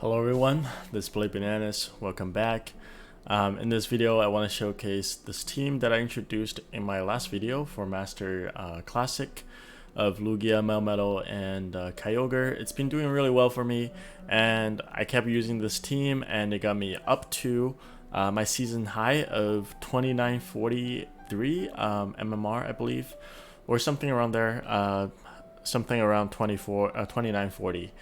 Hello everyone, this is Play Bananas. Welcome back. In this video, I want to showcase this team that I introduced in my last video for Master Classic of Lugia, Melmetal, and Kyogre. It's been doing really well for me, and I kept using this team, and it got me up to my season high of 2943 MMR, I believe, or something around there. Something around 2940,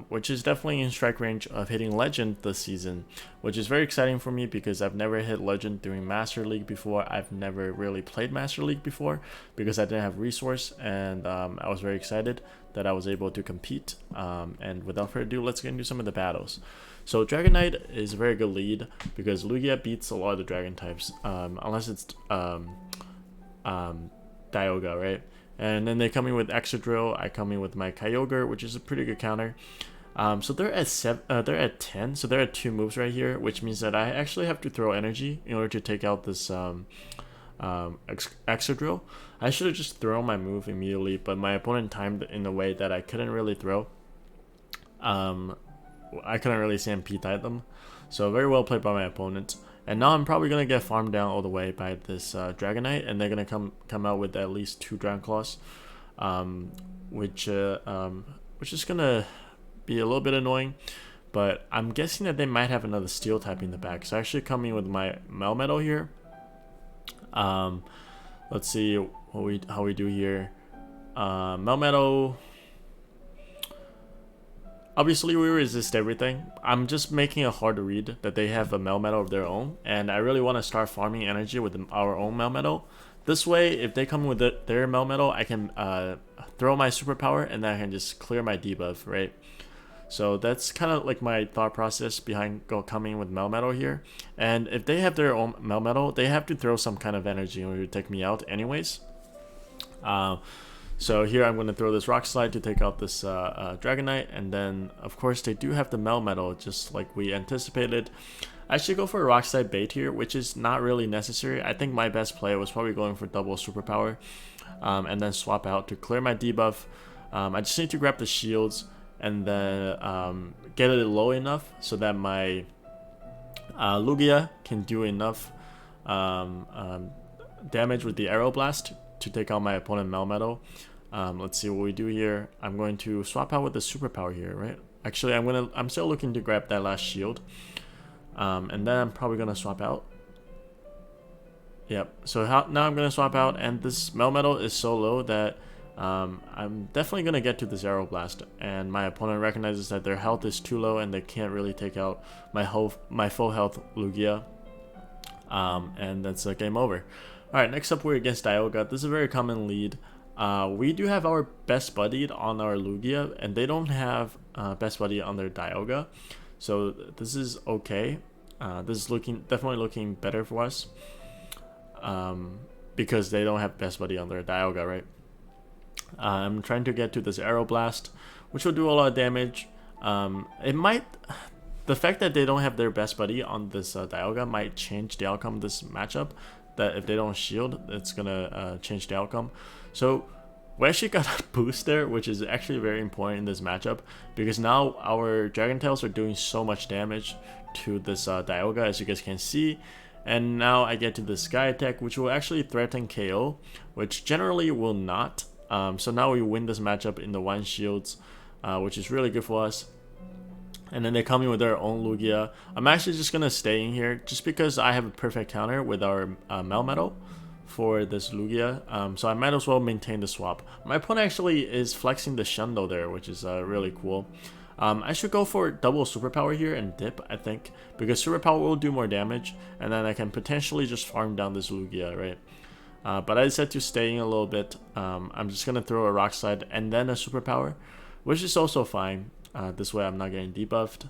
which is definitely in strike range of hitting Legend this season, which is very exciting for me because I've never hit Legend during Master League before. I've never really played Master League before because I didn't have resource, and I was very excited that I was able to compete. And without further ado, let's get into some of the battles. So Dragonite is a very good lead because Lugia beats a lot of the Dragon types, unless it's Dialga, right? And then they come in with Exadrill. I come in with my Kyogre, which is a pretty good counter. So they're at 10, so they're at 2 moves right here, which means that I actually have to throw energy in order to take out this Exadrill. I should have just thrown my move immediately, but my opponent timed in a way that I couldn't really throw. I couldn't really CMP type them, so very well played by my opponent. And now I'm probably gonna get farmed down all the way by this Dragonite, and they're gonna come out with at least 2 Dragon Claws, which is gonna be a little bit annoying. But I'm guessing that they might have another Steel type in the back. So actually coming with my Melmetal here. Let's see how we do here. Melmetal. Obviously, we resist everything. I'm just making it hard to read that they have a Melmetal of their own, and I really want to start farming energy with our own Melmetal. This way, if they come with their Melmetal, I can throw my superpower, and then I can just clear my debuff, right? So that's kind of like my thought process behind coming with Melmetal here. And if they have their own Melmetal, they have to throw some kind of energy in order to take me out anyways. So here I'm going to throw this Rock Slide to take out this Dragonite, and then of course they do have the Melmetal just like we anticipated. I should go for a Rock Slide bait here, which is not really necessary. I think my best play was probably going for double superpower, and then swap out to clear my debuff. I just need to grab the shields and then get it low enough so that my Lugia can do enough damage with the Arrow Blast to take out my opponent Melmetal. Let's see what we do here. I'm going to swap out with the superpower here, right? Actually, I'm still looking to grab that last shield, and then I'm probably gonna swap out. Yep. So now I'm gonna swap out, and this Melmetal is so low that I'm definitely gonna get to this Arrow Blast, and my opponent recognizes that their health is too low and they can't really take out my full health Lugia, and that's a game over. Alright, next up we're against Dialga. This is a very common lead. We do have our best buddy on our Lugia, and they don't have best buddy on their Dialga. So this is okay. This is definitely looking better for us. Because they don't have best buddy on their Dialga, right? I'm trying to get to this Arrow Blast, which will do a lot of damage. The fact that they don't have their best buddy on this Dialga might change the outcome of this matchup. That if they don't shield, it's gonna change the outcome. So we actually got a boost there, which is actually very important in this matchup because now our Dragon Tails are doing so much damage to this Dialga, as you guys can see. And now I get to the Sky Attack, which will actually threaten KO, which generally will not. So now we win this matchup in the 1 shields, which is really good for us. And then they come in with their own Lugia. I'm actually just going to stay in here just because I have a perfect counter with our Melmetal for this Lugia. So I might as well maintain the swap. My opponent actually is flexing the Shundo there, which is really cool. I should go for double superpower here and dip, I think, because superpower will do more damage, and then I can potentially just farm down this Lugia, right? But I decided to stay in a little bit. I'm just going to throw a Rock Slide and then a superpower, which is also fine. This way I'm not getting debuffed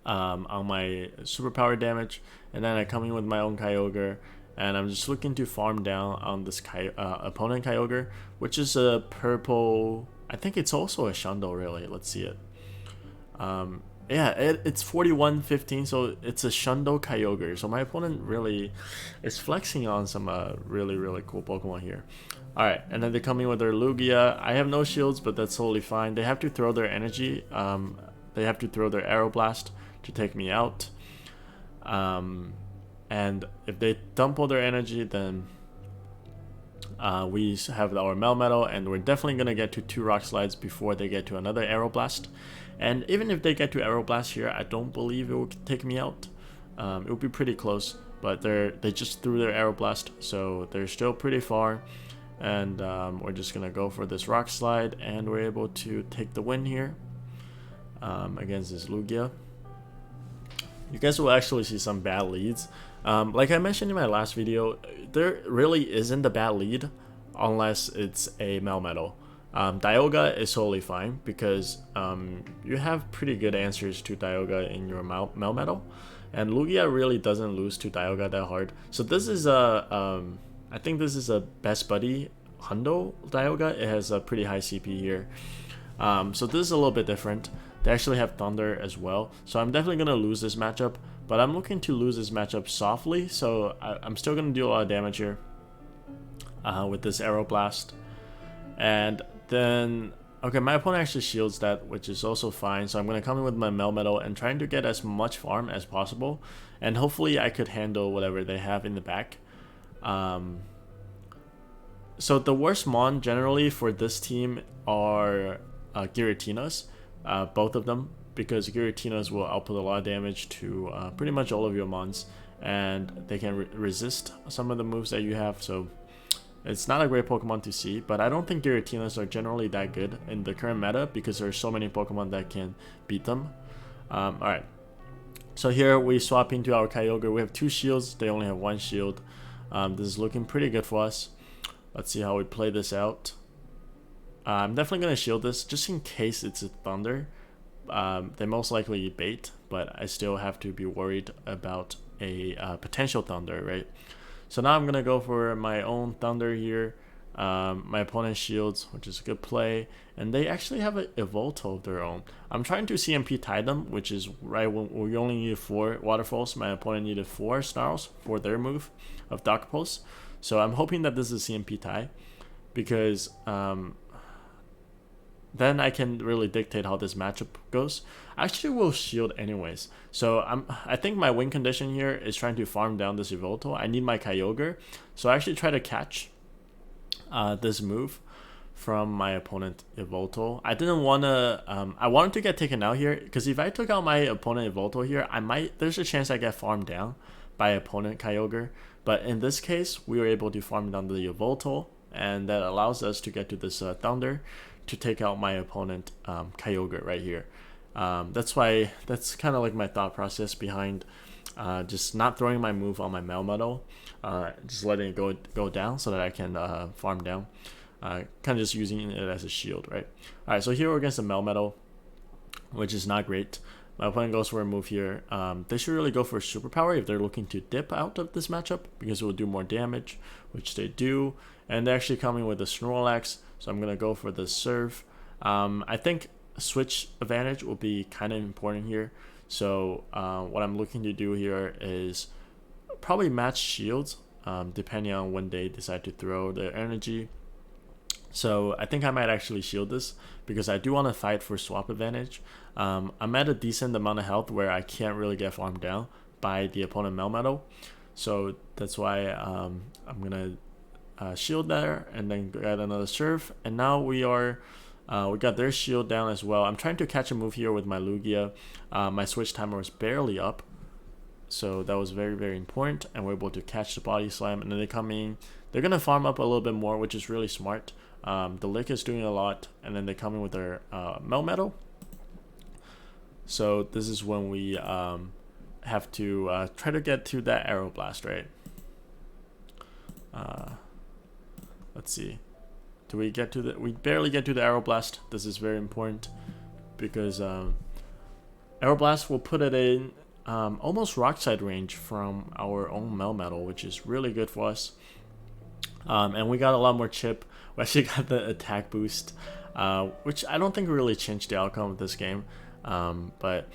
on my superpower damage, and then I come in with my own Kyogre, and I'm just looking to farm down on this opponent Kyogre, which is a purple. I think it's also a Shundo, really. Let's see it. Yeah, it's 41-15, so it's a Shundo Kyogre. So my opponent really is flexing on some really cool Pokemon here. Alright, and then they come in with their Lugia. I have no shields, but that's totally fine. They have to throw their energy they have to throw their Aeroblast to take me out. And if they dump all their energy, then we have our Melmetal, and we're definitely going to get to 2 Rock Slides before they get to another Aeroblast. And even if they get to Aeroblast here, I don't believe it will take me out. It will be pretty close, but they just threw their Aeroblast, so they're still pretty far. And we're just going to go for this Rock Slide, and we're able to take the win here against this Lugia. You guys will actually see some bad leads. Like I mentioned in my last video, there really isn't a bad lead unless it's a Melmetal. Dialga is totally fine because you have pretty good answers to Dialga in your Melmetal, and Lugia really doesn't lose to Dialga that hard. So this is a, I think this is a best buddy Hundo Dialga. It has a pretty high CP here. So this is a little bit different. They actually have Thunder as well, so I'm definitely going to lose this matchup, but I'm looking to lose this matchup softly, so I'm still going to do a lot of damage here with this Aeroblast. And then, okay, my opponent actually shields that, which is also fine, so I'm going to come in with my Melmetal and trying to get as much farm as possible, and hopefully I could handle whatever they have in the back. So the worst mon generally for this team are Giratinas. Both of them, because Giratinas will output a lot of damage to pretty much all of your mons, and they can resist some of the moves that you have, so it's not a great Pokemon to see. But I don't think Giratinas are generally that good in the current meta because there are so many Pokemon that can beat them. Alright, so here we swap into our Kyogre. We have 2 shields, they only have 1 shield. This is looking pretty good for us. Let's see how we play this out. I'm definitely going to shield this just in case it's a Thunder. They most likely bait, but I still have to be worried about a potential Thunder, right? So now I'm going to go for my own Thunder here. My opponent shields, which is a good play, and they actually have an Evolto of their own. I'm trying to CMP tie them, which is right when we only needed 4 Waterfalls. My opponent needed 4 Snarls for their move of Dark Pulse. So I'm hoping that this is a CMP tie, because then I can really dictate how this matchup goes. I actually will shield anyways. So I think my win condition here is trying to farm down this Evolto. I need my Kyogre. So I actually try to catch this move from my opponent Evolto. I didn't want to, I wanted to get taken out here, because if I took out my opponent Evolto here, there's a chance I get farmed down by opponent Kyogre. But in this case, we were able to farm down the Evolto, and that allows us to get to this Thunder to take out my opponent Kyogre right here. That's kind of like my thought process behind just not throwing my move on my Melmetal, just letting it go down so that I can farm down, kind of just using it as a shield, right? Alright, so here we're against the Melmetal, which is not great. My opponent goes for a move here. They should really go for a superpower if they're looking to dip out of this matchup, because it will do more damage, which they do. And they're actually coming with a Snorlax, so I'm going to go for the Serve. I think switch advantage will be kind of important here. So what I'm looking to do here is probably match shields, depending on when they decide to throw their energy. So I think I might actually shield this, because I do want to fight for swap advantage. I'm at a decent amount of health where I can't really get farmed down by the opponent Melmetal. So that's why I'm going to shield there and then get another Serve. And now we got their shield down as well. I'm trying to catch a move here with my Lugia. My switch timer was barely up, so that was very, very important, and we're able to catch the Body Slam. And then they come in, they're gonna farm up a little bit more, which is really smart. The Lick is doing a lot, and then they come in with their Melmetal. So this is when we have to try to get to that Aeroblast, right? Let's see. Do we get to the... We barely get to the Aeroblast. This is very important, because Aeroblast will put it in almost Rock Side range from our own Melmetal, which is really good for us. And we got a lot more chip. We actually got the attack boost, which I don't think really changed the outcome of this game. But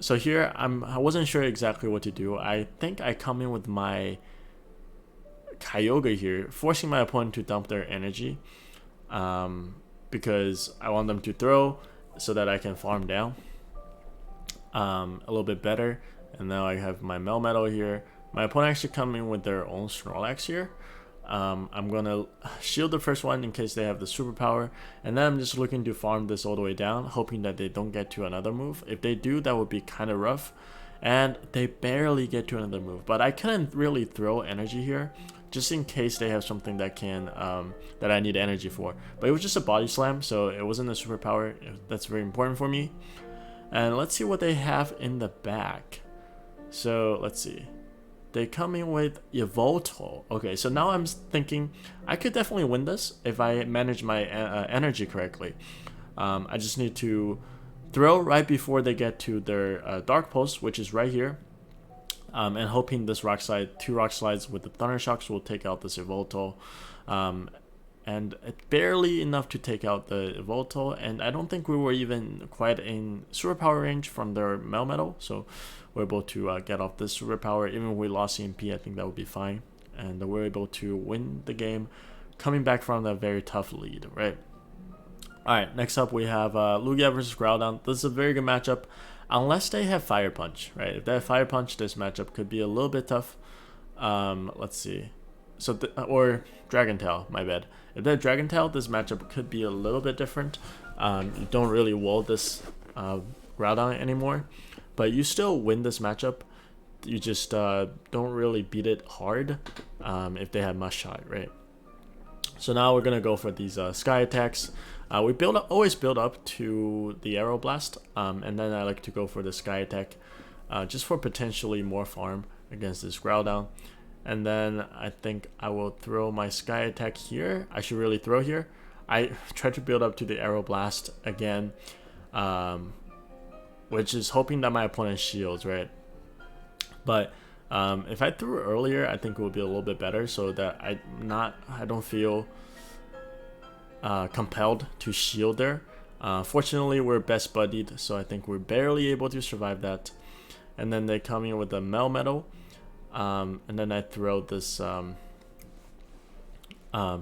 so here I wasn't sure exactly what to do. I think I come in with my Kyogre here, forcing my opponent to dump their energy, because I want them to throw so that I can farm down. a little bit better. And now I have my Melmetal here. My opponent actually coming with their own Snorlax here. I'm gonna shield the first one in case they have the superpower, and then I'm just looking to farm this all the way down, hoping that they don't get to another move. If they do, that would be kind of rough, and they barely get to another move. But I couldn't really throw energy here, just in case they have something that can that I need energy for. But it was just a body slam, so it wasn't a superpower. That's very important for me. And let's see what they have in the back. So let's see. They come in with Yveltal. Okay, so now I'm thinking I could definitely win this if I manage my energy correctly. I just need to throw right before they get to their Dark Pulse, which is right here. And hoping this rock slide, 2 rock slides with the Thunder Shocks will take out this Yveltal. And it's barely enough to take out the Yveltal, and I don't think we were even quite in superpower range from their Melmetal, so we're able to get off this superpower. Even if we lost CMP, I think that would be fine, and we're able to win the game, coming back from a very tough lead, right? Alright, next up we have Lugia versus Groudon. This is a very good matchup, unless they have Fire Punch, right? If they have Fire Punch, this matchup could be a little bit tough. Let's see. So or Dragon Tail, my bad. If they're Dragon Tail, this matchup could be a little bit different. You don't really wall this Groudon anymore, but you still win this matchup. You just don't really beat it hard if they have Must Shot, right? So now we're gonna go for these Sky attacks. We always build up to the Aero Blast, and then I like to go for the Sky attack, just for potentially more farm against this Groudon. And then I think I will throw my Sky attack here. I should really throw here. I try to build up to the Aero Blast again, which is hoping that my opponent shields, right? But if I threw earlier, I think it would be a little bit better, so that I don't feel compelled to shield there. Fortunately, we're best buddied, so I think we're barely able to survive that. And then they come in with a Melmetal. And then I throw this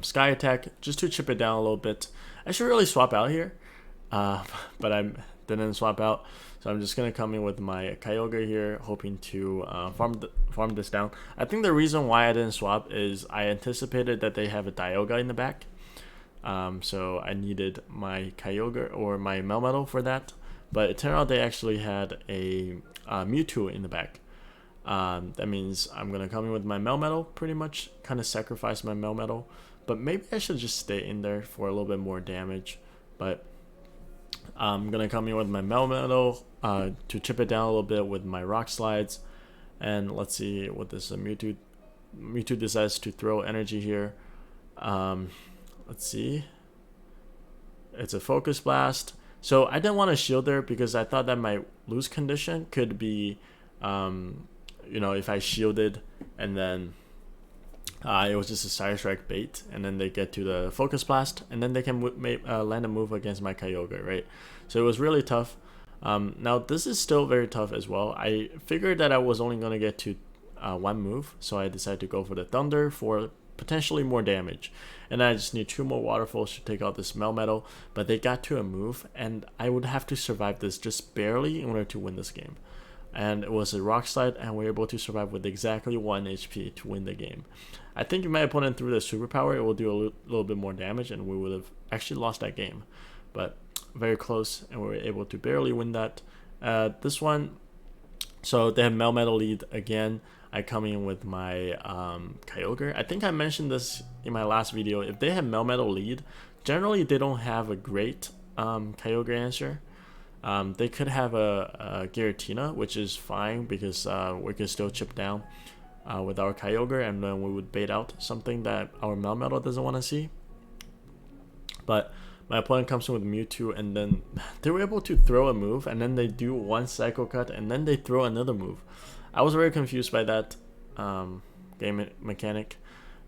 Sky attack just to chip it down a little bit. I should really swap out here, but I didn't swap out. So I'm just going to come in with my Kyogre here, hoping to farm this down. I think the reason why I didn't swap is I anticipated that they have a Dialga in the back. So I needed my Kyogre or my Melmetal for that. But it turned out they actually had a Mewtwo in the back. That means I'm going to come in with my Melmetal, pretty much kind of sacrifice my Melmetal, but maybe I should just stay in there for a little bit more damage. But I'm going to come in with my Melmetal to chip it down a little bit with my Rock Slides. And let's see what this Mewtwo decides to throw energy here. Let's see. It's a Focus Blast. So I didn't want to shield there because I thought that my lose condition could be you know, if I shielded and then it was just a Side Strike bait, and then they get to the Focus Blast, and then they can land a move against my Kyogre, right? So it was really tough. Now this is still very tough as well. I figured that I was only going to get to one move, so I decided to go for the Thunder for potentially more damage. And I just need 2 more Waterfalls to take out this Melmetal, but they got to a move, and I would have to survive this just barely in order to win this game. And it was a Rock Slide, and we were able to survive with exactly 1 HP to win the game. I think if my opponent threw the superpower, it will do a little bit more damage, and we would have actually lost that game. But very close, and we were able to barely win that. This one, so they have Melmetal lead again. I come in with my Kyogre. I think I mentioned this in my last video. If they have Melmetal lead, generally they don't have a great Kyogre answer. They could have a Giratina, which is fine because we can still chip down with our Kyogre, and then we would bait out something that our Melmetal doesn't want to see. But my opponent comes in with Mewtwo, and then they were able to throw a move, and then they do 1 Psycho Cut, and then they throw another move. I was very confused by that game mechanic,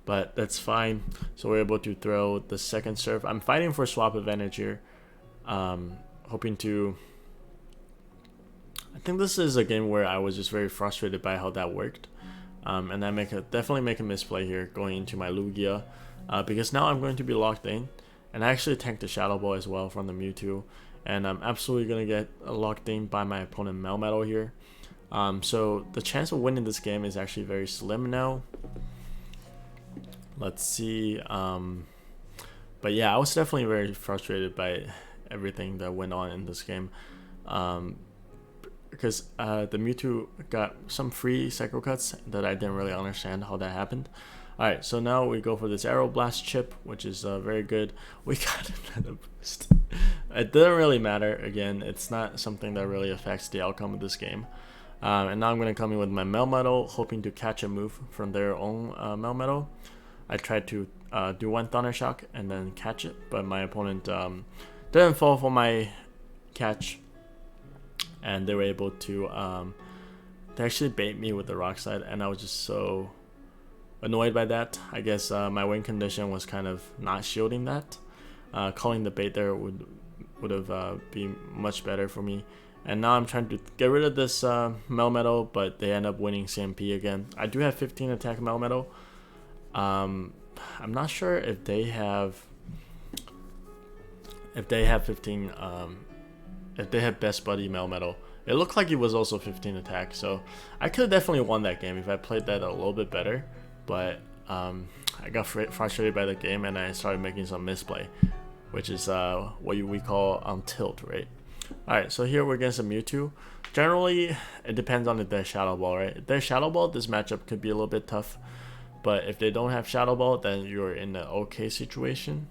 but that's fine. So we're able to throw the second Surf. I'm fighting for swap advantage here. Hoping to... I think this is a game where I was just very frustrated by how that worked. And I definitely make a misplay here going into my Lugia. Because now I'm going to be locked in. And I actually tanked the Shadow Ball as well from the Mewtwo. and I'm absolutely gonna get locked in by my opponent Melmetal here. So the chance of winning this game is actually very slim now. Let's see. But yeah, I was definitely very frustrated by everything that went on in this game. Because the Mewtwo got some free Psycho Cuts that I didn't really understand how that happened. Alright, so now we go for this Aeroblast chip, which is very good. We got another boost. It didn't really matter. Again, it's not something that really affects the outcome of this game. And now I'm going to come in with my Melmetal, hoping to catch a move from their own Melmetal. I tried to do one Thunder Shock and then catch it, but my opponent didn't fall for my catch. And they were able to they actually bait me with the Rock Slide, and I was just so annoyed by that. I guess my win condition was kind of not shielding that. Calling the bait there would have been much better for me. And now I'm trying to get rid of this Melmetal, but they end up winning CMP again. I do have 15 attack Melmetal. I'm not sure if they have 15 if they have Best Buddy Melmetal. It looked like it was also 15 attack, so I could have definitely won that game if I played that a little bit better. But I got frustrated by the game and I started making some misplay, which is what we call on tilt, right? Alright, so here we're against a Mewtwo. Generally, it depends on if they're Shadow Ball, right? If they're Shadow Ball, this matchup could be a little bit tough. But if they don't have Shadow Ball, then you're in an okay situation.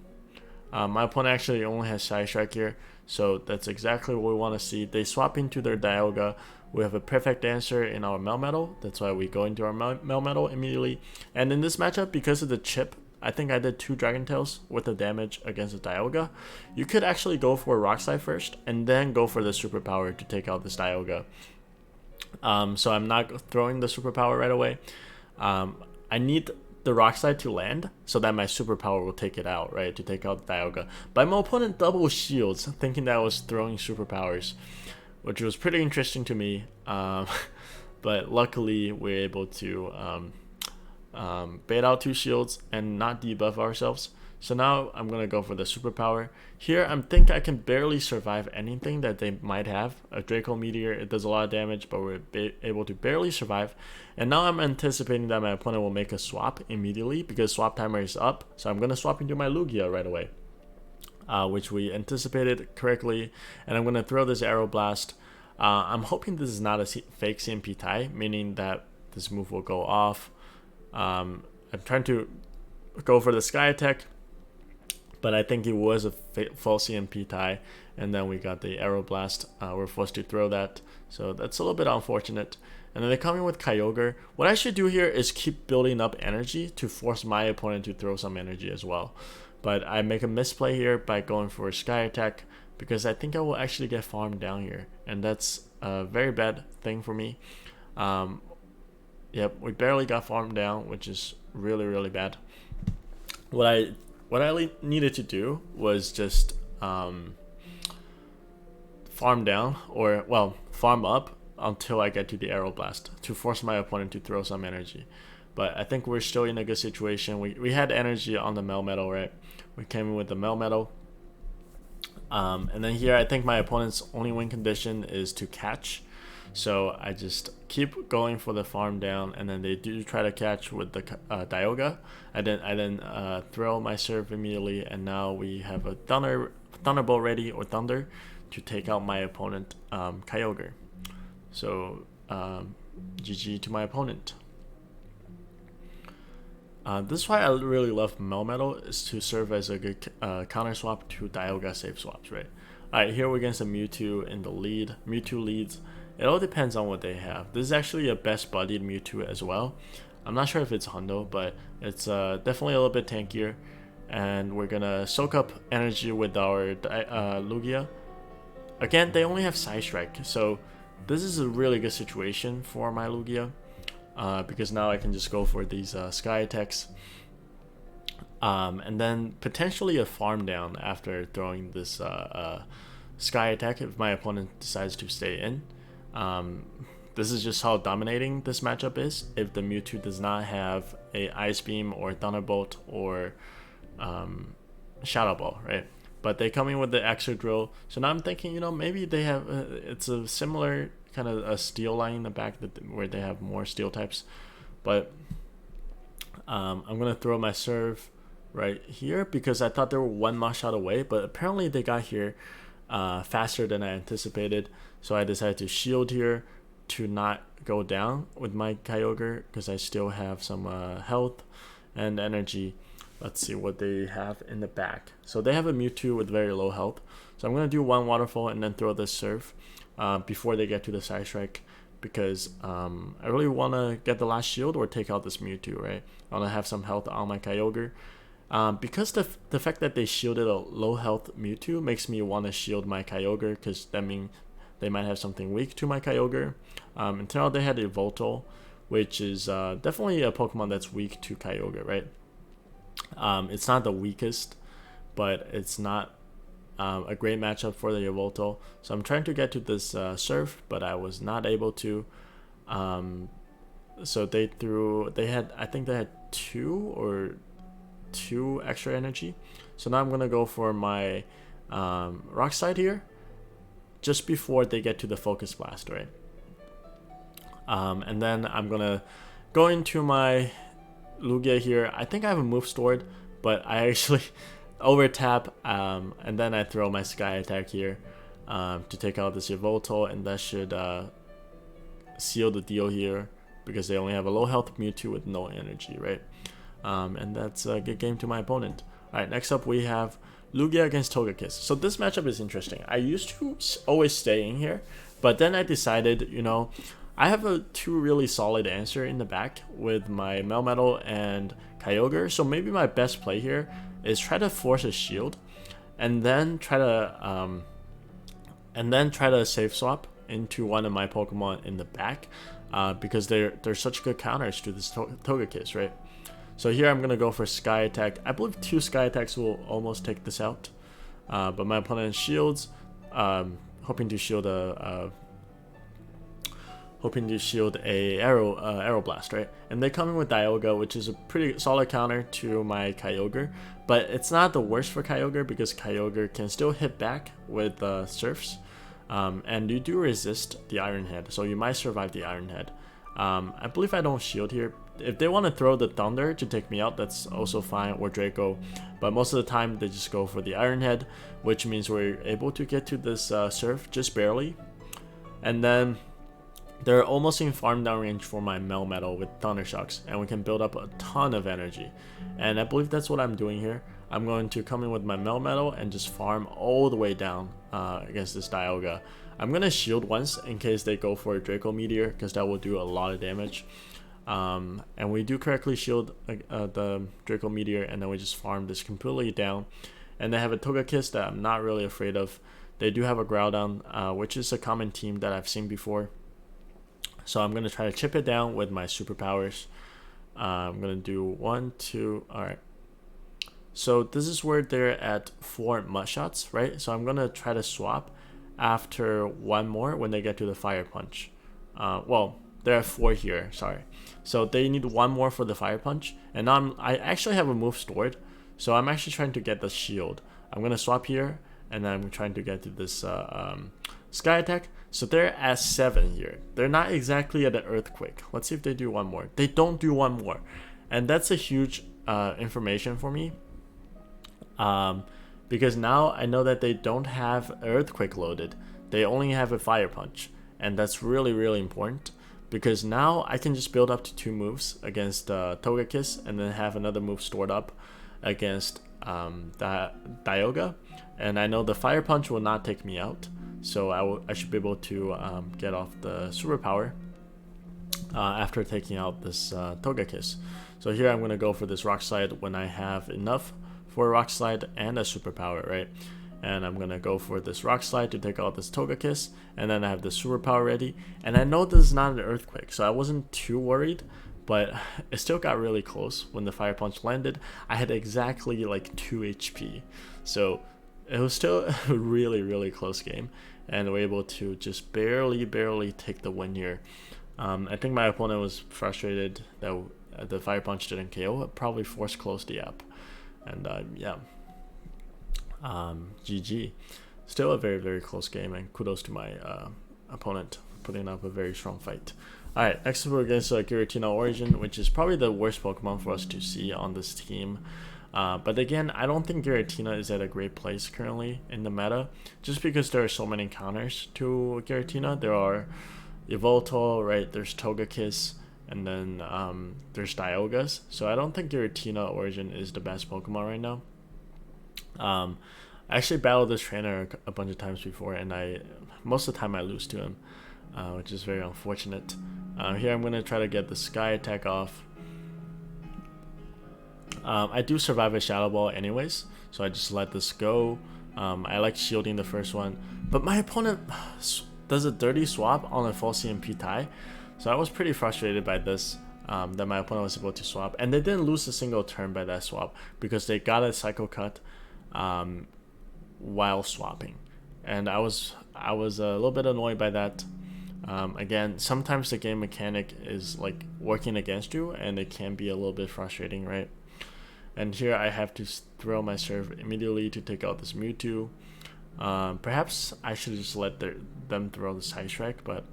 My opponent actually only has Side Strike here, so that's exactly what we want to see. They swap into their Dialga. We have a perfect answer in our Melmetal. That's why we go into our Melmetal immediately. And in this matchup, because of the chip, I think I did 2 Dragon Tails with the damage against the Dialga. You could actually go for a Rock Slide first, and then go for the Superpower to take out this Dialga. So I'm not throwing the Superpower right away. I need the Rock Slide to land so that my Superpower will take it out, right? To take out Dialga. But my opponent double shields, thinking that I was throwing Superpowers, which was pretty interesting to me. But luckily, we're able to bait out 2 shields and not debuff ourselves. So now I'm going to go for the Superpower. Here, I think I can barely survive anything that they might have. A Draco Meteor, it does a lot of damage, but we're able to barely survive. And now I'm anticipating that my opponent will make a swap immediately because swap timer is up. So I'm going to swap into my Lugia right away, which we anticipated correctly. And I'm going to throw this Aeroblast. I'm hoping this is not a fake CMP tie, meaning that this move will go off. I'm trying to go for the Sky Attack, but I think it was a false CMP tie, and then we got the Aeroblast. We're forced to throw that, so that's a little bit unfortunate. And then they're coming with Kyogre. What I should do here is keep building up energy to force my opponent to throw some energy as well. But I make a misplay here by going for a Sky Attack because I think I will actually get farmed down here, and that's a very bad thing for me. Yep, we barely got farmed down, which is really, really bad. What I needed to do was just farm down, or well, farm up until I get to the Aeroblast to force my opponent to throw some energy. But I think we're still in a good situation. We had energy on the Melmetal, right? We came in with the Melmetal. And then here I think my opponent's only win condition is to catch. So I just keep going for the farm down, and then they do try to catch with the Dialga. I then throw my serve immediately, and now we have a Thunderbolt ready, or Thunder, to take out my opponent Kyogre. So GG to my opponent. This is why I really love Melmetal, is to serve as a good counter swap to Dialga save swaps, right? Alright, here we're against a Mewtwo in the lead. Mewtwo leads. It all depends on what they have. This is actually a best buddied Mewtwo as well. I'm not sure if it's Hundo, but it's definitely a little bit tankier. And we're gonna soak up energy with our Lugia. Again, they only have Side Strike, so this is a really good situation for my Lugia. Because now I can just go for these Sky Attacks. And then potentially a farm down after throwing this Sky Attack if my opponent decides to stay in. This is just how dominating this matchup is. If the Mewtwo does not have a Ice Beam or Thunderbolt or Shadow Ball, right? but they come in with the extra drill. So now I'm thinking, you know, maybe they have it's a similar kind of a steel line in the back where they have more steel types. But I'm gonna throw my serve right here because I thought they were one mush shot away, but apparently they got here faster than I anticipated. So I decided to shield here to not go down with my Kyogre because I still have some health and energy. Let's see what they have in the back. So they have a Mewtwo with very low health. So I'm going to do one Waterfall and then throw this Surf before they get to the Side Strike, because I really want to get the last shield or take out this Mewtwo, right? I want to have some health on my Kyogre. Because the fact that they shielded a low health Mewtwo makes me want to shield my Kyogre, because that means they might have something weak to my Kyogre. Until they had a Yveltal, which is definitely a Pokemon that's weak to Kyogre, right? It's not the weakest, but it's not a great matchup for the Yveltal. So I'm trying to get to this Surf, but I was not able to. So I think they had two extra energy. So now I'm gonna go for my Rock Slide here, just before they get to the Focus Blast, right? And then I'm gonna go into my Lugia here. I think I have a move stored, but I actually over tap, and then I throw my Sky Attack here to take out this Yveltal, and that should seal the deal here because they only have a low health Mewtwo with no energy, right? And that's a good game to my opponent. Alright, next up we have Lugia against Togekiss. So this matchup is interesting. I used to always stay in here, but then I decided, you know, I have two really solid answer in the back with my Melmetal and Kyogre. So maybe my best play here is try to force a shield, and then try to save swap into one of my Pokemon in the back, because they're such good counters to this Togekiss, right? So here I'm gonna go for Sky Attack. I believe 2 Sky Attacks will almost take this out, but my opponent shields, hoping to shield a Arrow Blast, right? And they come in with Dialga, which is a pretty solid counter to my Kyogre, but it's not the worst for Kyogre because Kyogre can still hit back with Surfs, and you do resist the Iron Head, so you might survive the Iron Head. I believe I don't shield here. If they want to throw the Thunder to take me out, that's also fine, or Draco, but most of the time they just go for the Iron Head, which means we're able to get to this Surf just barely, and then they're almost in farm down range for my Melmetal with Thunder Shocks, and we can build up a ton of energy. And I believe that's what I'm doing here. I'm going to come in with my Melmetal and just farm all the way down against this Dialga. I'm going to shield once in case they go for a Draco Meteor, because that will do a lot of damage. And we do correctly shield the Draco Meteor, and then we just farm this completely down. And they have a Togekiss that I'm not really afraid of. They do have a Groudon, which is a common team that I've seen before. So I'm going to try to chip it down with my superpowers. I'm going to do 1, 2, alright. So this is where they're at 4 mud shots, right? So I'm going to try to swap after 1 more when they get to the Fire Punch. Well, there are 4 here, sorry. So they need 1 more for the Fire Punch. And now I actually have a move stored. So I'm actually trying to get the shield. I'm going to swap here, and then I'm trying to get to this Sky Attack. So they're at 7 here. They're not exactly at an Earthquake. Let's see if they do 1 more. They don't do 1 more. And that's a huge information for me. Because now I know that they don't have Earthquake loaded. They only have a Fire Punch. And that's really, really important. Because now I can just build up to 2 moves against Togekiss, and then have another move stored up against Dialga. And I know the Fire Punch will not take me out. So I should be able to get off the superpower after taking out this Togekiss. So here I'm going to go for this Rock Slide when I have enough for a Rock Slide and a superpower, right? And I'm going to go for this Rock Slide to take out this Togekiss, and then I have the superpower ready. And I know this is not an Earthquake, so I wasn't too worried, but it still got really close when the Fire Punch landed. I had exactly like 2 HP, so it was still a really, really close game. And we're able to just barely take the win here. I think my opponent was frustrated that the Fire Punch didn't KO. It probably force closed the app. And yeah. GG. Still a very, very close game, and kudos to my opponent putting up a very strong fight. Alright, next we're against Giratina Origin, which is probably the worst Pokemon for us to see on this team. But again, I don't think Giratina is at a great place currently in the meta, just because there are so many counters to Giratina. There are Yveltal, right? There's Togekiss, and then there's Dialgas. So I don't think Giratina Origin is the best Pokemon right now. I actually battled this trainer a bunch of times before, and most of the time I lose to him, which is very unfortunate. Here I'm going to try to get the Sky Attack off. I do survive a Shadow Ball anyways, so I just let this go. I like shielding the first one, but my opponent does a dirty swap on a full CMP tie, so I was pretty frustrated by this, that my opponent was able to swap, and they didn't lose a single turn by that swap because they got a Psycho Cut while swapping, and I was a little bit annoyed by that. Again, sometimes the game mechanic is like working against you, and it can be a little bit frustrating, right? And here I have to throw my serve immediately to take out this Mewtwo. Perhaps I should just let them throw the Side Strike, but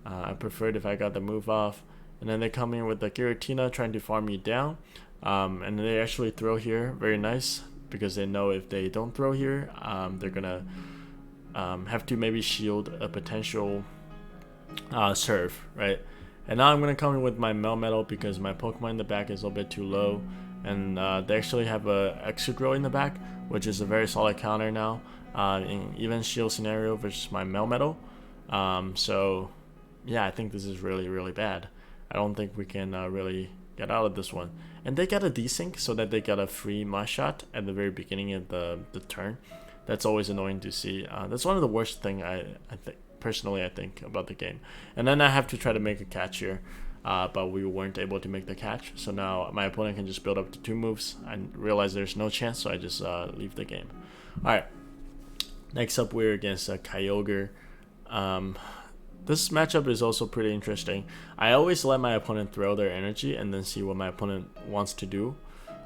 I preferred if I got the move off. And then they come in with the Giratina trying to farm me down, and they actually throw here. Very nice, because they know if they don't throw here, they're gonna have to maybe shield a potential serve, right? And now I'm gonna come in with my Melmetal because my Pokemon in the back is a little bit too low, and they actually have a Excadrill in the back, which is a very solid counter now in even shield scenario versus my Melmetal. So yeah, I think this is really, really bad. I don't think we can really get out of this one. And they get a desync so that they get a free Mush Shot at the very beginning of the turn. That's always annoying to see. That's one of the worst thing I think personally, I think, about the game. And then I have to try to make a catch here, but we weren't able to make the catch. So now my opponent can just build up to 2 moves. I realize there's no chance, so I just leave the game. Alright, next up we're against Kyogre. This matchup is also pretty interesting. I always let my opponent throw their energy and then see what my opponent wants to do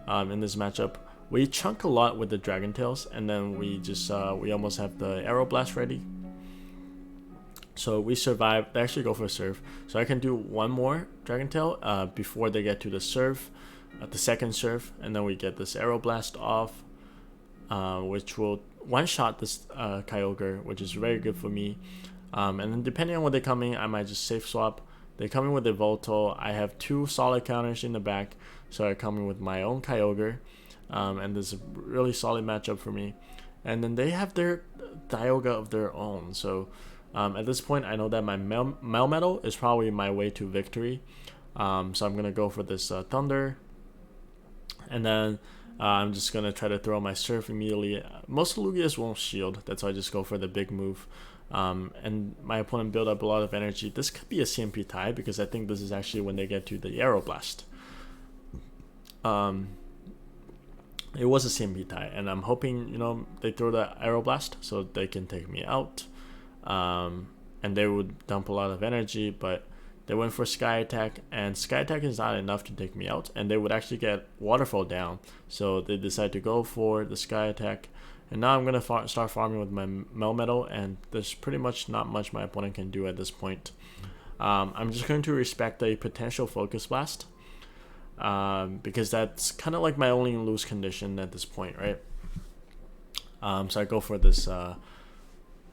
in this matchup. We chunk a lot with the Dragon Tails, and then we just we almost have the Aeroblast ready. So we survive. They actually go for a serve, so I can do one more Dragon Tail before they get to the serve, the second serve, and then we get this Aeroblast off, which will one-shot this Kyogre, which is very good for me. And then depending on what they come in, I might just safe swap. They come in with a Yveltal. I have 2 solid counters in the back, so I come in with my own Kyogre, and this is a really solid matchup for me. And then they have their Dialga of their own, so at this point I know that my Melmetal is probably my way to victory. So I'm gonna go for this Thunder, and then I'm just gonna try to throw my Surf immediately. Most Lugias won't shield, that's why I just go for the big move. And my opponent built up a lot of energy. This could be a CMP tie, because I think this is actually when they get to the Aeroblast. It was a CMP tie, and I'm hoping, you know, they throw the Aeroblast so they can take me out. And they would dump a lot of energy, but they went for Sky Attack, and Sky Attack is not enough to take me out, and they would actually get Waterfall down, so they decided to go for the Sky Attack. And now I'm going to start farming with my Melmetal, and there's pretty much not much my opponent can do at this point. I'm just going to respect a potential Focus Blast, because that's kind of like my only lose condition at this point, right? So I go for this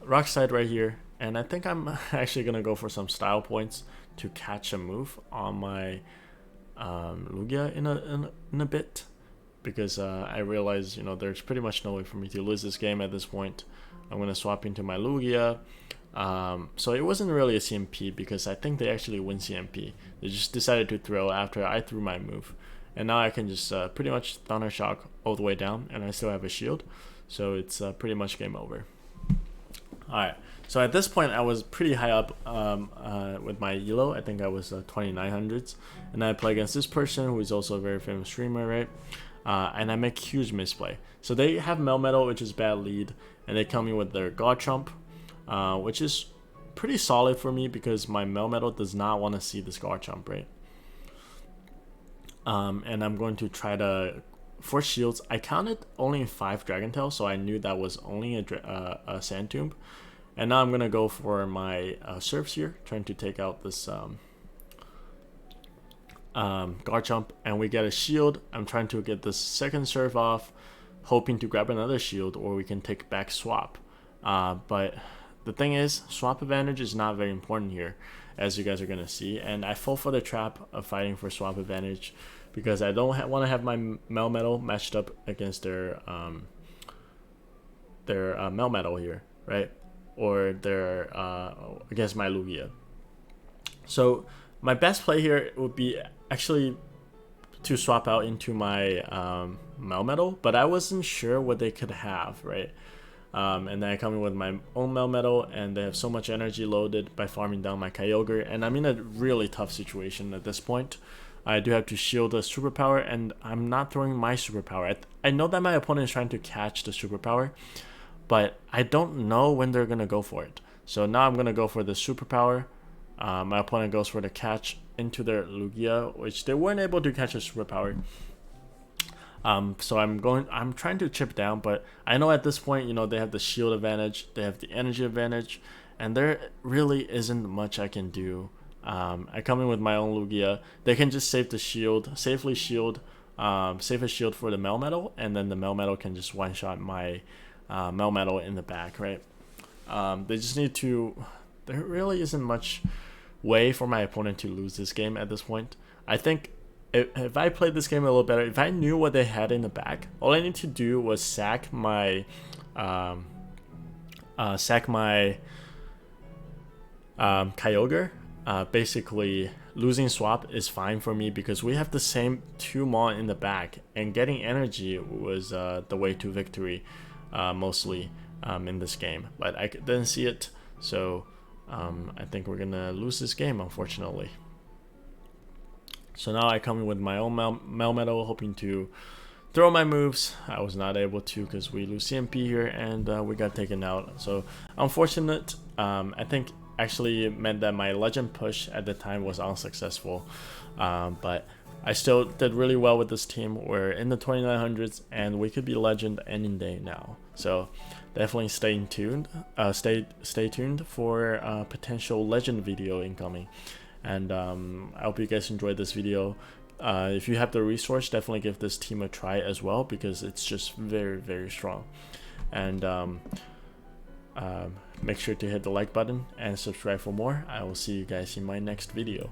Rock Slide right here, and I think I'm actually going to go for some style points to catch a move on my Lugia in a bit. Because I realize, you know, there's pretty much no way for me to lose this game at this point. I'm going to swap into my Lugia. So it wasn't really a CMP, because I think they actually win CMP. They just decided to throw after I threw my move. And now I can just pretty much Thunder Shock all the way down, and I still have a shield. So it's pretty much game over. Alright, so at this point I was pretty high up with my elo. I think I was 2900s. And I play against this person who is also a very famous streamer, right? And I make huge misplay. So they have Melmetal, which is bad lead, and they come in with their Garchomp, which is pretty solid for me because my Melmetal does not want to see this Garchomp, right? And I'm going to try to for shields, I counted only 5 Dragon Tails, so I knew that was only a Sand Tomb. And now I'm gonna go for my Surfs here, trying to take out this Garchomp, and we get a shield. I'm trying to get this second Surf off, hoping to grab another shield, or we can take back swap. But the thing is, swap advantage is not very important here, as you guys are gonna see. And I fall for the trap of fighting for swap advantage because I don't want to have my Melmetal matched up against their Melmetal here, right? Or their against my Lugia. So my best play here would be actually to swap out into my Melmetal, but I wasn't sure what they could have, right? And then I come in with my own Melmetal, and they have so much energy loaded by farming down my Kyogre, and I'm in a really tough situation at this point. I do have to shield a superpower, and I'm not throwing my superpower. I know that my opponent is trying to catch the superpower, but I don't know when they're going to go for it. So now I'm going to go for the superpower. My opponent goes for the catch into their Lugia, which they weren't able to catch a superpower. So I'm trying to chip down, but I know at this point, you know, they have the shield advantage, they have the energy advantage, and there really isn't much I can do. I come in with my own Lugia. They can just save the shield, safely shield, save a shield for the Melmetal, and then the Melmetal can just one-shot my Melmetal in the back, right? They just need to. There really isn't much way for my opponent to lose this game at this point. I think if I played this game a little better, if I knew what they had in the back, all I need to do was sack my Kyogre. Basically, losing swap is fine for me because we have the same 2 Mon in the back, and getting energy was the way to victory mostly in this game. But I didn't see it, so I think we're gonna lose this game, unfortunately. So now I come in with my own Melmetal, hoping to throw my moves. I was not able to because we lose CMP here, and we got taken out. So unfortunate. I think actually it meant that my legend push at the time was unsuccessful, but I still did really well with this team. We're in the 2900s, and we could be legend any day now. So definitely stay tuned. Stay tuned for a potential legend video incoming. And I hope you guys enjoyed this video. If you have the resource, definitely give this team a try as well, because it's just very, very strong. And make sure to hit the like button and subscribe for more. I will see you guys in my next video.